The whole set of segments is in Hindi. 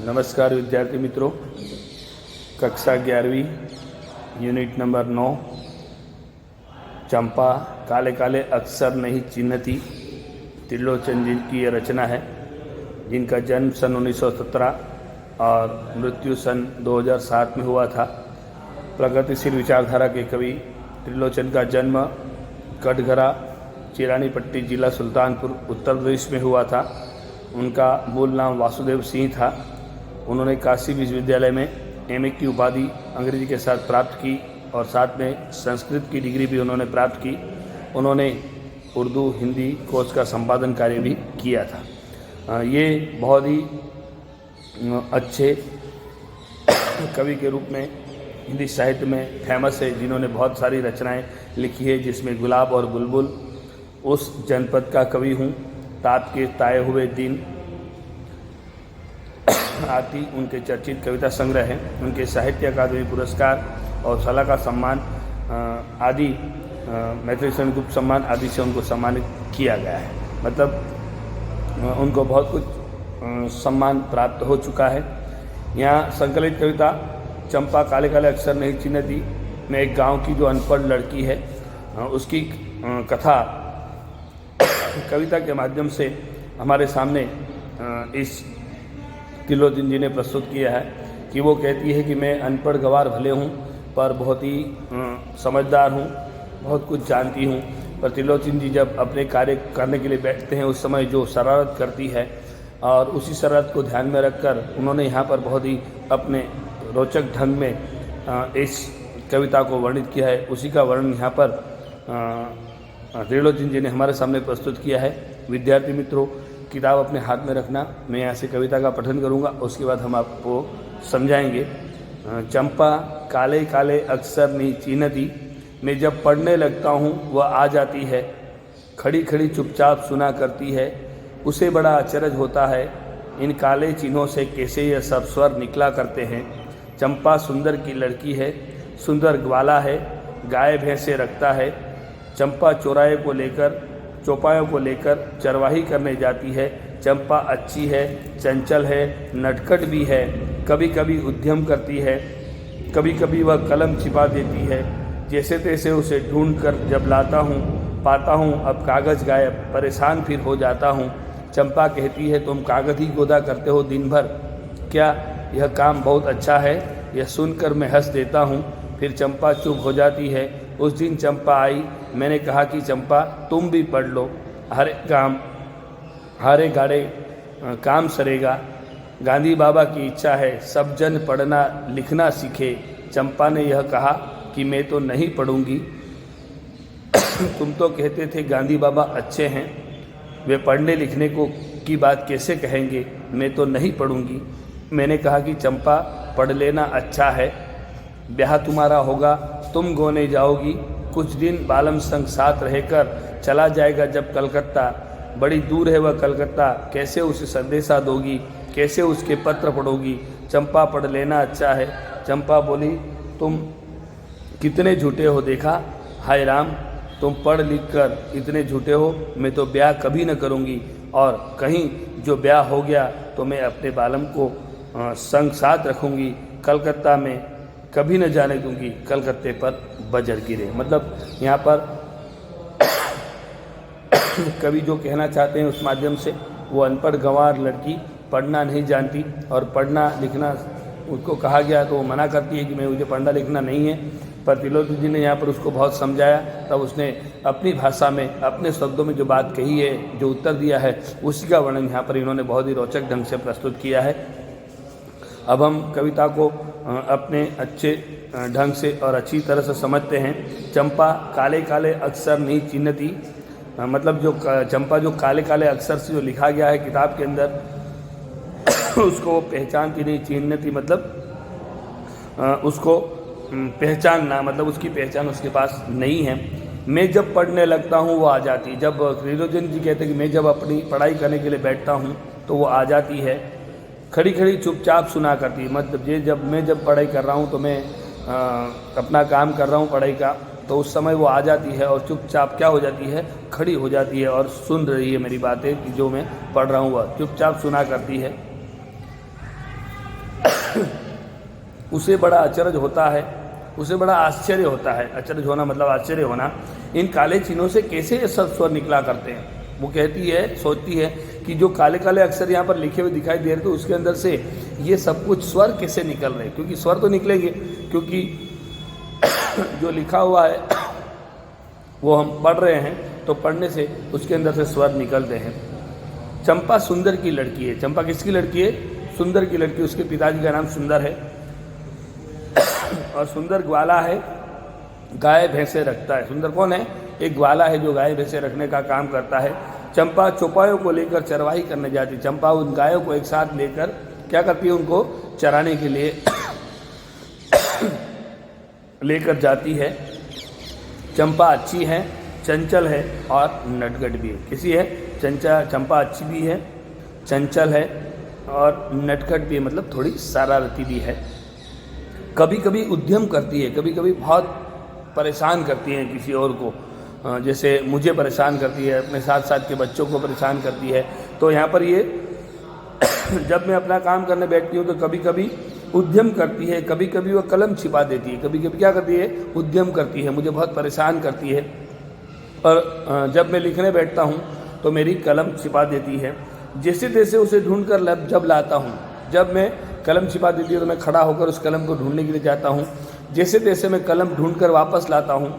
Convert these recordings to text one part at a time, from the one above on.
नमस्कार विद्यार्थी मित्रों, कक्षा 11वीं यूनिट नंबर 9 चंपा काले काले अक्षर नहीं चिन्हती त्रिलोचन जी की यह रचना है, जिनका जन्म सन 1917 और मृत्यु सन 2007 में हुआ था। प्रगतिशील विचारधारा के कवि त्रिलोचन का जन्म कटघरा चिरानीपट्टी जिला सुल्तानपुर उत्तर प्रदेश में हुआ था। उनका मूल नाम वासुदेव सिंह था। उन्होंने काशी विश्वविद्यालय में एमए की उपाधि अंग्रेजी के साथ प्राप्त की और साथ में संस्कृत की डिग्री भी उन्होंने प्राप्त की। उन्होंने उर्दू हिंदी कोश का संपादन कार्य भी किया था। ये बहुत ही अच्छे कवि के रूप में हिंदी साहित्य में फेमस है, जिन्होंने बहुत सारी रचनाएं लिखी है, जिसमें गुलाब और बुलबुल, उस जनपद का कवि हूँ, ताप के ताए हुए दिन आती उनके चर्चित कविता संग्रह है। उनके साहित्य अकादमी पुरस्कार और सलाह का सम्मान आदि मैथिली गुप्त सम्मान आदि से उनको सम्मानित किया गया है। मतलब उनको बहुत कुछ सम्मान प्राप्त हो चुका है। यहाँ संकलित कविता चंपा काले काले अक्षर नहीं चिन्हती में एक गांव की जो अनपढ़ लड़की है, उसकी कथा कविता के माध्यम से हमारे सामने इस त्रिलोचन जी ने प्रस्तुत किया है कि वो कहती है कि मैं अनपढ़ गवार भले हूँ, पर बहुत ही समझदार हूँ, बहुत कुछ जानती हूँ। पर त्रिलोचन जी जब अपने कार्य करने के लिए बैठते हैं, उस समय जो शरारत करती है, और उसी शरारत को ध्यान में रखकर उन्होंने यहाँ पर बहुत ही अपने रोचक ढंग में इस कविता को वर्णित किया है। उसी का वर्णन यहाँ पर त्रिलोचन जी ने हमारे सामने प्रस्तुत किया है। विद्यार्थी मित्रों, किताब अपने हाथ में रखना। मैं यहाँ से कविता का पठन करूँगा, उसके बाद हम आपको समझाएंगे। चंपा काले काले अक्षर नहीं चिन्हती, मैं जब पढ़ने लगता हूँ वह आ जाती है, खड़ी खड़ी चुपचाप सुना करती है, उसे बड़ा अचरज होता है, इन काले चिन्हों से कैसे यह सब स्वर निकला करते हैं। चंपा सुंदर की लड़की है, सुंदर ग्वाला है, गाय भैंसे रखता है। चंपा चौपायों को लेकर चरवाही करने जाती है। चंपा अच्छी है, चंचल है, नटखट भी है, कभी कभी उद्यम करती है, कभी कभी वह कलम छिपा देती है। जैसे तैसे उसे ढूंढ कर जब लाता हूँ, पाता हूँ अब कागज़ गायब, परेशान फिर हो जाता हूँ। चंपा कहती है, तुम कागज़ ही गोदा करते हो दिन भर, क्या यह काम बहुत अच्छा है? यह सुनकर मैं हंस देता हूँ। फिर चंपा चुप हो जाती है। उस दिन चंपा आई, मैंने कहा कि चंपा तुम भी पढ़ लो, हारे गाड़े काम सरेगा। गांधी बाबा की इच्छा है सब जन पढ़ना लिखना सीखे। चंपा ने यह कहा कि मैं तो नहीं पढ़ूंगी। तुम तो कहते थे गांधी बाबा अच्छे हैं, वे पढ़ने लिखने की बात कैसे कहेंगे? मैं तो नहीं पढ़ूंगी। मैंने कहा कि चंपा पढ़ लेना अच्छा है, ब्याह तुम्हारा होगा, तुम गोने जाओगी, कुछ दिन बालम संग साथ रहकर चला जाएगा जब कलकत्ता, बड़ी दूर है वह कलकत्ता, कैसे उसे संदेशा दोगी, कैसे उसके पत्र पढ़ोगी? चंपा पढ़ लेना अच्छा है। चंपा बोली, तुम कितने झूठे हो देखा, हाय राम, तुम पढ़ लिख कर इतने झूठे हो। मैं तो ब्याह कभी न करूँगी, और कहीं जो ब्याह हो गया तो मैं अपने बालम को संग साथ रखूँगी, कलकत्ता में कभी न जाने दूंगी, कलकत्ते पर बजर गिरे। मतलब यहाँ पर कवि जो कहना चाहते हैं उस माध्यम से, वो अनपढ़ गंवार लड़की पढ़ना नहीं जानती, और पढ़ना लिखना उसको कहा गया तो वो मना करती है कि मैं मुझे पढ़ना लिखना नहीं है। पर त्रिलोचन जी ने यहाँ पर उसको बहुत समझाया, तब उसने अपनी भाषा में अपने शब्दों में जो बात कही है, जो उत्तर दिया है, उसी का वर्णन यहाँ पर इन्होंने बहुत ही रोचक ढंग से प्रस्तुत किया है। अब हम कविता को अपने अच्छे ढंग से और अच्छी तरह से समझते हैं। चंपा काले काले अक्षर नहीं चिन्हती, मतलब जो चंपा जो काले काले अक्षर से जो लिखा गया है किताब के अंदर, उसको वो पहचानती नहीं, चिन्हती मतलब उसको पहचानना, मतलब उसकी पहचान उसके पास नहीं है। मैं जब पढ़ने लगता हूँ वो आ जाती। जब त्रिलोचन जी कहते हैं कि मैं जब अपनी पढ़ाई करने के लिए बैठता हूँ तो वो आ जाती है, खड़ी खड़ी चुपचाप सुना करती है। मतलब ये जब पढ़ाई कर रहा हूँ तो मैं अपना काम कर रहा हूँ पढ़ाई का, तो उस समय वो आ जाती है और चुपचाप क्या हो जाती है, खड़ी हो जाती है और सुन रही है मेरी बातें कि जो मैं पढ़ रहा हूँ, वह चुपचाप सुना करती है। उसे बड़ा अचरज होता है, उसे बड़ा आश्चर्य होता है। अचरज होना मतलब आश्चर्य होना, इन काले चिन्हों से कैसे ये सब स्वर निकला करते हैं। वो कहती है, सोचती है कि जो काले काले अक्षर यहाँ पर लिखे हुए दिखाई दे रहे थे, उसके अंदर से ये सब कुछ स्वर कैसे निकल रहे, क्योंकि स्वर तो निकलेंगे, क्योंकि जो लिखा हुआ है वो हम पढ़ रहे हैं, तो पढ़ने से उसके अंदर से स्वर निकलते हैं। चंपा सुंदर की लड़की है। चंपा किसकी लड़की है? सुंदर की लड़की। उसके पिताजी का नाम सुंदर है और सुंदर ग्वाला है, गाय भैंसे रखता है। सुंदर कौन है? एक ग्वाला है जो गाय भैंसे रखने का काम करता है। चंपा चौपायों को लेकर चरवाही करने जाती। चंपा उन गायों को एक साथ लेकर क्या करती है? उनको चराने के लिए लेकर जाती है। चंपा अच्छी है, चंचल है और नटखट भी है। किसी है? चंपा अच्छी भी है, चंचल है और नटखट भी है, मतलब थोड़ी शरारती भी है। कभी कभी उद्यम करती है, कभी कभी बहुत परेशान करती है किसी और को, जैसे मुझे परेशान करती है, अपने साथ साथ के बच्चों को परेशान करती है। तो यहाँ पर ये जब मैं अपना काम करने बैठती हूँ तो कभी कभी उद्यम करती है, कभी कभी वो कलम छिपा देती है, कभी कभी क्या करती है? उद्यम करती है, मुझे बहुत परेशान करती है। और जब मैं लिखने बैठता हूँ तो मेरी कलम छिपा देती है। जैसे तैसे उसे ढूंढ कर जब लाता हूँ, जब मैं कलम छिपा देती है तो मैं खड़ा होकर उस कलम को ढूंढने के लिए जाता हूँ। जैसे तैसे मैं कलम ढूंढ कर वापस लाता हूँ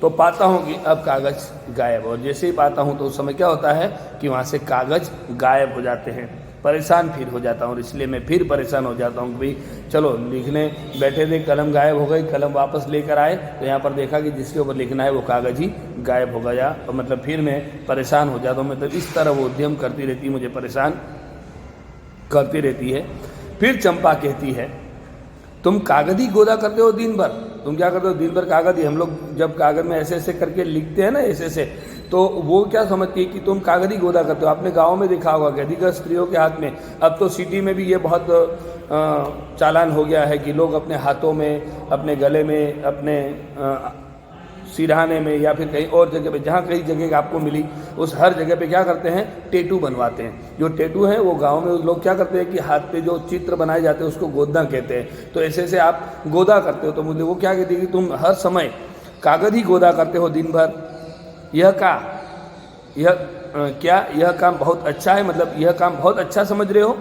तो पाता हूँ कि अब कागज़ गायब। और जैसे ही पाता हूँ तो उस समय क्या होता है कि वहाँ से कागज़ गायब हो जाते हैं। परेशान फिर हो जाता हूँ, इसलिए मैं फिर परेशान हो जाता हूँ कि भाई चलो लिखने बैठे थे, कलम गायब हो गई, कलम वापस लेकर आए तो यहाँ पर देखा कि जिसके ऊपर लिखना है वो कागज़ ही गायब हो गया। तो मतलब फिर मैं परेशान हो जाता हूँ। मतलब इस तरह वो उद्यम करती रहती है, मुझे परेशान करती रहती है। फिर चंपा कहती है, तुम कागज़ ही गोदा करते हो दिन भर। तुम क्या करते हो? दिन भर कागज़ ही। हम लोग जब कागज़ में ऐसे ऐसे करके लिखते हैं ना, ऐसे ऐसे, तो वो क्या समझती है कि तुम कागज़ ही गोदा करते हो। आपने गाँव में देखा होगा कि अधिकतर स्त्रियों के हाथ में, अब तो सिटी में भी ये बहुत चालान हो गया है कि लोग अपने हाथों में, अपने गले में, अपने सिरहाने में या फिर कहीं और जगह पे, जहाँ कहीं जगह आपको मिली उस हर जगह पे क्या करते हैं? टैटू बनवाते हैं। जो टैटू है वो गांव में लोग क्या करते हैं कि हाथ पे जो चित्र बनाए जाते हैं उसको गोदना कहते हैं। तो ऐसे ऐसे आप गोदा करते हो। तो मुझे वो क्या कहती है कि तुम हर समय कागज़ ही गोदा करते हो दिन भर। यह काम बहुत अच्छा है, मतलब यह काम बहुत अच्छा समझ रहे हो।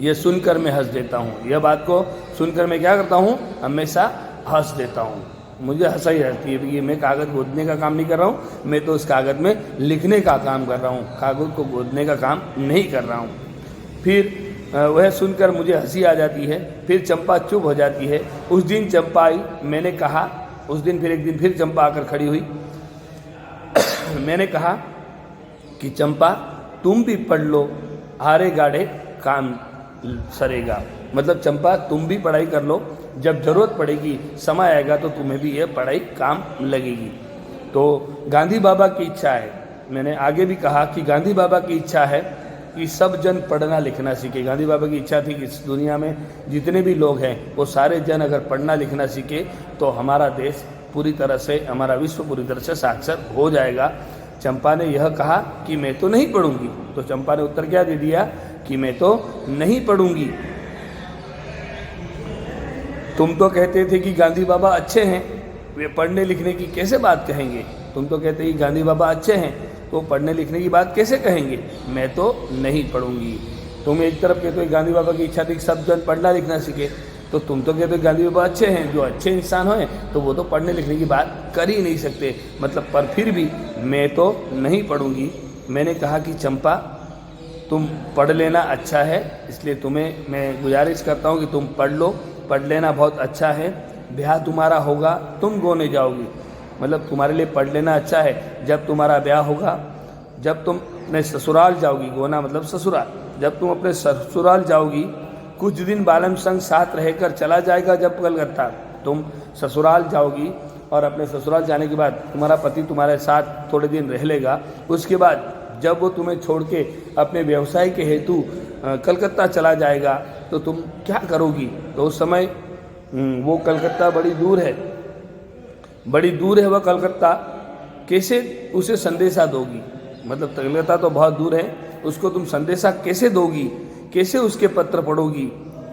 यह सुनकर मैं हंस देता हूँ। यह बात को सुनकर मैं क्या करता हूँ? हमेशा हंस देता हूँ। मुझे हंसाई रहती है कि मैं कागज़ गोदने का काम नहीं कर रहा हूँ, मैं तो उस कागज़ में लिखने का काम कर रहा हूँ, कागज़ को गोदने का काम नहीं कर रहा हूँ। फिर वह सुनकर मुझे हंसी आ जाती है। फिर चंपा चुप हो जाती है। उस दिन चंपा आई, मैंने कहा, उस दिन फिर एक दिन फिर चंपा आकर खड़ी हुई। मैंने कहा कि चंपा तुम भी पढ़ लो, हारे गाढ़े काम सरेगा। मतलब चंपा तुम भी पढ़ाई कर लो, जब ज़रूरत पड़ेगी, समय आएगा तो तुम्हें भी ये पढ़ाई काम लगेगी। तो गांधी बाबा की इच्छा है, मैंने आगे भी कहा कि गांधी बाबा की इच्छा है कि सब जन पढ़ना लिखना सीखे। गांधी बाबा की इच्छा थी कि इस दुनिया में जितने भी लोग हैं वो सारे जन अगर पढ़ना लिखना सीखे तो हमारा देश पूरी तरह से, हमारा विश्व पूरी तरह से साक्षर हो जाएगा। चंपा ने यह कहा कि मैं तो नहीं पढ़ूंगी। तो चंपा ने उत्तर क्या दे दिया कि मैं तो नहीं पढ़ूंगी। तुम तो कहते थे कि गांधी बाबा अच्छे हैं, वे पढ़ने लिखने की कैसे बात कहेंगे? तुम तो कहते कि गांधी बाबा अच्छे हैं तो पढ़ने लिखने की बात कैसे कहेंगे? मैं तो नहीं पढ़ूंगी। तुम एक तरफ कहते हो गांधी बाबा की इच्छा थी कि सब जन पढ़ना लिखना सीखे, तो तुम तो कहते हो गांधी बाबा अच्छे हैं, जो अच्छे इंसान हों तो वो तो पढ़ने लिखने की बात कर ही नहीं सकते। मतलब पर फिर भी मैं तो नहीं पढ़ूंगी। मैंने कहा कि चंपा तुम पढ़ लेना अच्छा है, इसलिए तुम्हें मैं गुजारिश करता हूँ कि तुम पढ़ लो, पढ़ लेना बहुत अच्छा है। ब्याह तुम्हारा होगा, तुम गोने जाओगी। मतलब तुम्हारे लिए पढ़ लेना अच्छा है। जब तुम्हारा ब्याह होगा, जब तुम अपने ससुराल जाओगी, गोना मतलब ससुराल, जब तुम अपने ससुराल जाओगी, कुछ दिन बालम संग साथ रहकर चला जाएगा। जब कलकत्ता तुम ससुराल जाओगी और अपने ससुराल जाने के बाद तुम्हारा पति तुम्हारे साथ थोड़े दिन रह लेगा, उसके बाद जब वो तुम्हें छोड़ के अपने व्यवसाय के हेतु कलकत्ता चला जाएगा तो तुम क्या करोगी? तो उस समय वो कलकत्ता बड़ी दूर है, बड़ी दूर है वह कलकत्ता। कैसे उसे संदेशा दोगी? मतलब कलकत्ता तो बहुत दूर है, उसको तुम संदेशा कैसे दोगी? कैसे उसके पत्र पढ़ोगी?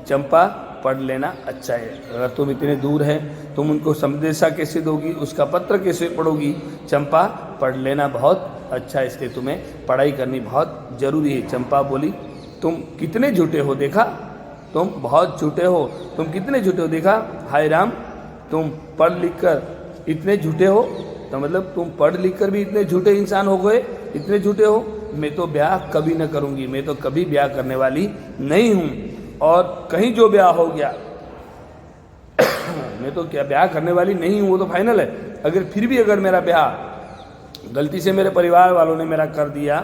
चंपा पढ़ लेना अच्छा है। अगर तुम इतने दूर हैं, तुम उनको संदेशा कैसे दोगी, उसका पत्र कैसे पढ़ोगी? चंपा पढ़ लेना बहुत अच्छा है, इसलिए तुम्हें पढ़ाई करनी बहुत ज़रूरी है। चंपा बोली, तुम कितने झूठे हो देखा, तुम बहुत झूठे हो, तुम कितने झूठे हो देखा। हाय राम, तुम पढ़ लिख कर इतने झूठे हो, तो मतलब तुम पढ़ लिख कर भी इतने झूठे इंसान हो गए, इतने झूठे हो। मैं तो ब्याह कभी न करूँगी, मैं तो कभी ब्याह करने वाली नहीं हूँ, और कहीं जो ब्याह हो गया मैं तो क्या ब्याह करने वाली नहीं हूँ, वो तो फाइनल है। अगर फिर भी अगर मेरा ब्याह गलती से मेरे परिवार वालों ने मेरा कर दिया,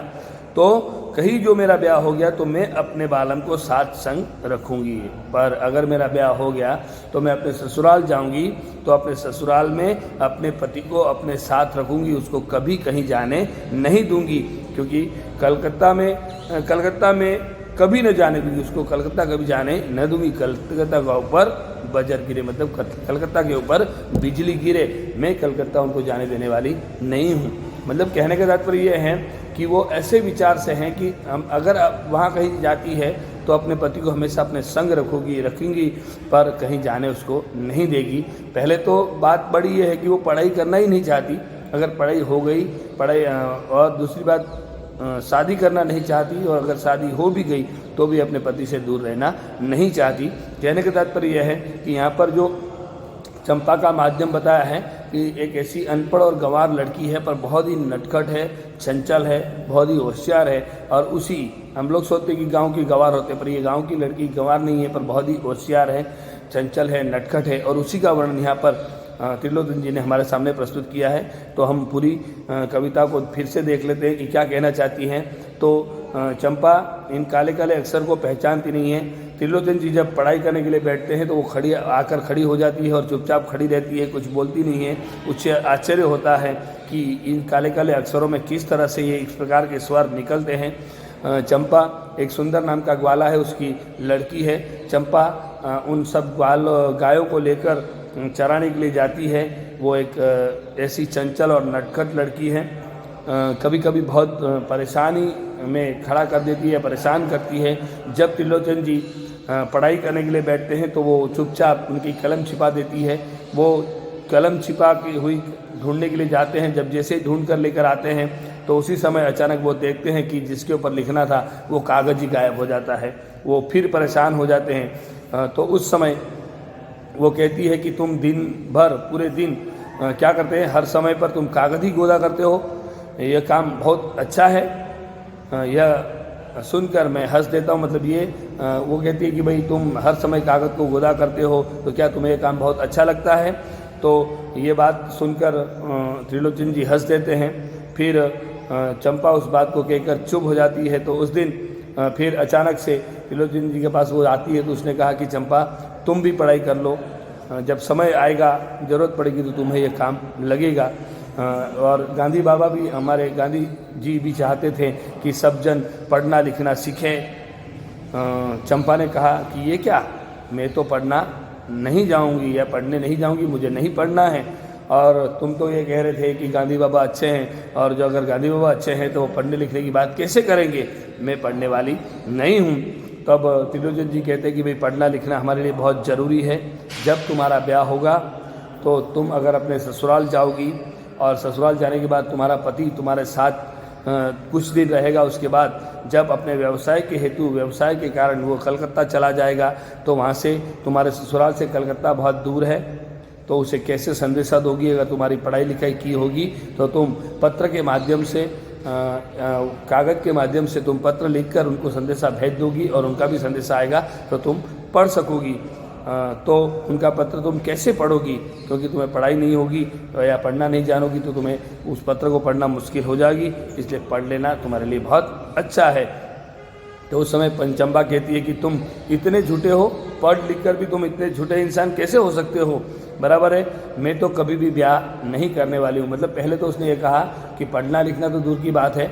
तो कहीं जो मेरा ब्याह हो गया तो मैं अपने बालम को साथ संग रखूँगी। पर अगर मेरा ब्याह हो गया तो मैं अपने ससुराल जाऊँगी, तो अपने ससुराल में अपने पति को अपने साथ रखूँगी, उसको कभी कहीं जाने नहीं दूँगी, क्योंकि कलकत्ता में कभी न जाने दूँगी, उसको कलकत्ता कभी जाने न दूँगी। कलकत्ता के ऊपर बजर गिरे, मतलब कलकत्ता के ऊपर बिजली गिरे, मैं कलकत्ता उनको जाने देने वाली नहीं हूँ। मतलब कहने का तात्पर्य ये है कि वो ऐसे विचार से हैं कि हम अगर वहाँ कहीं जाती है तो अपने पति को हमेशा अपने संग रखेंगी, पर कहीं जाने उसको नहीं देगी। पहले तो बात बड़ी ये है कि वो पढ़ाई करना ही नहीं चाहती, अगर पढ़ाई हो गई और दूसरी बात शादी करना नहीं चाहती, और अगर शादी हो भी गई तो भी अपने पति से दूर रहना नहीं चाहती। कहने का तात्पर्य यह है कि यहाँ पर जो चंपा का माध्यम बताया है कि एक ऐसी अनपढ़ और गंवार लड़की है, पर बहुत ही नटखट है, चंचल है, बहुत ही होशियार है। और उसी हम लोग सोचते कि गांव की गंवार होते, पर ये गांव की लड़की गंवार नहीं है, पर बहुत ही होशियार है, चंचल है, नटखट है। और उसी का वर्णन यहाँ पर त्रिलोचन जी ने हमारे सामने प्रस्तुत किया है। तो हम पूरी कविता को फिर से देख लेते हैं कि क्या कहना चाहती हैं। तो चंपा इन काले काले अक्षर को पहचानती नहीं है। त्रिलोचन जी जब पढ़ाई करने के लिए बैठते हैं तो वो खड़ी हो जाती है और चुपचाप खड़ी रहती है, कुछ बोलती नहीं है। उससे आश्चर्य होता है कि इन काले काले अक्षरों में किस तरह से ये इस प्रकार के स्वर निकलते हैं। चंपा एक सुंदर नाम का ग्वाला है, उसकी लड़की है। चंपा उन सब गायों को लेकर चराने के लिए जाती है। वो एक ऐसी चंचल और नटखट लड़की है, कभी कभी बहुत परेशानी में खड़ा कर देती है, परेशान करती है। जब त्रिलोचन जी पढ़ाई करने के लिए बैठते हैं तो वो चुपचाप उनकी कलम छिपा देती है। वो कलम छिपा की हुई ढूंढने के लिए जाते हैं। जब जैसे ही ढूंढ कर लेकर आते हैं तो उसी समय अचानक वो देखते हैं कि जिसके ऊपर लिखना था वो कागज़ ही गायब हो जाता है। वो फिर परेशान हो जाते हैं। तो उस समय वो कहती है कि तुम दिन भर पूरे दिन क्या करते हैं, हर समय पर तुम कागज़ ही गोदा करते हो, यह काम बहुत अच्छा है। यह सुनकर मैं हंस देता हूँ। मतलब ये वो कहती है कि भाई तुम हर समय कागज़ को गोदा करते हो, तो क्या तुम्हें यह काम बहुत अच्छा लगता है? तो ये बात सुनकर त्रिलोचन जी हंस देते हैं। फिर चंपा उस बात को कहकर चुप हो जाती है। तो उस दिन फिर अचानक से त्रिलोचन जी के पास वो आती है, तो उसने कहा कि चंपा तुम भी पढ़ाई कर लो, जब समय आएगा ज़रूरत पड़ेगी तो तुम्हें ये काम लगेगा। और गांधी बाबा भी, हमारे गांधी जी भी चाहते थे कि सब जन पढ़ना लिखना सीखें। चंपा ने कहा कि ये क्या, मैं तो पढ़ना नहीं जाऊंगी या पढ़ने नहीं जाऊंगी, मुझे नहीं पढ़ना है। और तुम तो ये कह रहे थे कि गांधी बाबा अच्छे हैं, और जो अगर गांधी बाबा अच्छे हैं तो वो पढ़ने लिखने की बात कैसे करेंगे, मैं पढ़ने वाली नहीं हूँ। तब त्रिलोचन जी कहते हैं कि भाई पढ़ना लिखना हमारे लिए बहुत ज़रूरी है। जब तुम्हारा ब्याह होगा तो तुम अगर अपने ससुराल जाओगी, और ससुराल जाने के बाद तुम्हारा पति तुम्हारे साथ कुछ दिन रहेगा। उसके बाद जब अपने व्यवसाय के हेतु, व्यवसाय के कारण वो कलकत्ता चला जाएगा, तो वहाँ से तुम्हारे ससुराल से कलकत्ता बहुत दूर है, तो उसे कैसे संदेशा दोगी? अगर तुम्हारी पढ़ाई लिखाई की होगी तो तुम पत्र के माध्यम से, कागज़ के माध्यम से तुम पत्र लिखकर उनको संदेशा भेज दोगी, और उनका भी संदेशा आएगा तो तुम पढ़ सकोगी। तो उनका पत्र तुम कैसे पढ़ोगी? क्योंकि तुम्हें पढ़ाई नहीं होगी या पढ़ना नहीं जानोगी तो तुम्हें उस पत्र को पढ़ना मुश्किल हो जाएगी, इसलिए पढ़ लेना तुम्हारे लिए बहुत अच्छा है। तो उस समय पंचम्बा कहती है कि तुम इतने झूठे हो, पढ़ लिख कर भी तुम इतने झूठे इंसान कैसे हो सकते हो? बराबर है, मैं तो कभी भी ब्याह नहीं करने वाली हूँ। मतलब पहले तो उसने ये कहा कि पढ़ना लिखना तो दूर की बात है,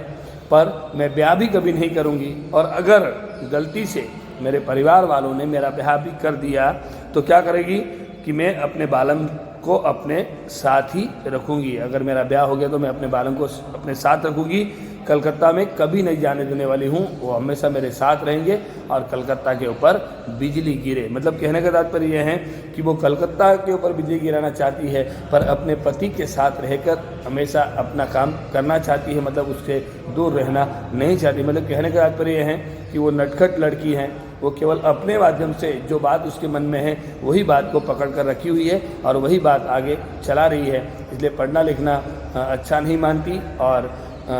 पर मैं ब्याह भी कभी नहीं करूँगी। और अगर गलती से मेरे परिवार वालों ने मेरा ब्याह भी कर दिया तो क्या करेगी कि मैं अपने बालम को अपने साथ ही रखूँगी। अगर मेरा ब्याह हो गया तो मैं अपने बालम को अपने साथ रखूँगी, कलकत्ता में कभी नहीं जाने देने वाली हूँ, वो हमेशा मेरे साथ रहेंगे और कलकत्ता के ऊपर बिजली गिरे। मतलब कहने का तात्पर्य यह है कि वो कलकत्ता के ऊपर बिजली गिराना चाहती है पर अपने पति के साथ रहकर हमेशा अपना काम करना चाहती है, मतलब उससे दूर रहना नहीं चाहती। मतलब कहने का तात्पर्य यह है कि वो नटखट लड़की है, वो केवल अपने माध्यम से जो बात उसके मन में है वही बात को पकड़ कर रखी हुई है और वही बात आगे चला रही है। इसलिए पढ़ना लिखना अच्छा नहीं मानती और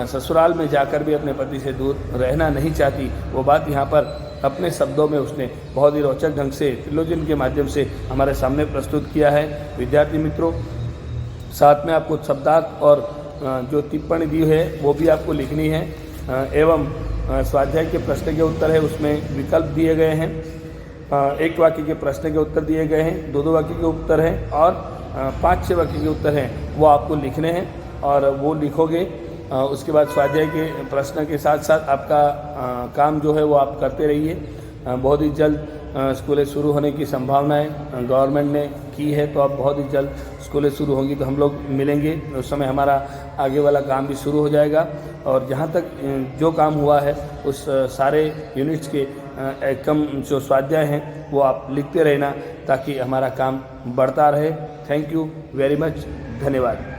ससुराल में जाकर भी अपने पति से दूर रहना नहीं चाहती। वो बात यहाँ पर अपने शब्दों में उसने बहुत ही रोचक ढंग से त्रिलोचन के माध्यम से हमारे सामने प्रस्तुत किया है। विद्यार्थी मित्रों, साथ में आपको शब्दार्थ और जो टिप्पणी दी है वो भी आपको लिखनी है एवं स्वाध्याय के प्रश्न के उत्तर है उसमें विकल्प दिए गए हैं। एक वाक्य के प्रश्न के उत्तर दिए गए हैं, दो वाक्य के उत्तर हैं और 5-6 वाक्य के उत्तर हैं, वो आपको लिखने हैं और वो लिखोगे। उसके बाद स्वाध्याय के प्रश्न के साथ साथ आपका काम जो है वो आप करते रहिए। बहुत ही जल्द स्कूलें शुरू होने की संभावनाएं गवर्नमेंट ने की है, तो अब बहुत ही जल्द स्कूलें शुरू होंगी तो हम लोग मिलेंगे, उस समय हमारा आगे वाला काम भी शुरू हो जाएगा। और जहाँ तक जो काम हुआ है उस सारे यूनिट्स के कम जो स्वाध्याय हैं वो आप लिखते रहना ताकि हमारा काम बढ़ता रहे। थैंक यू वेरी मच, धन्यवाद।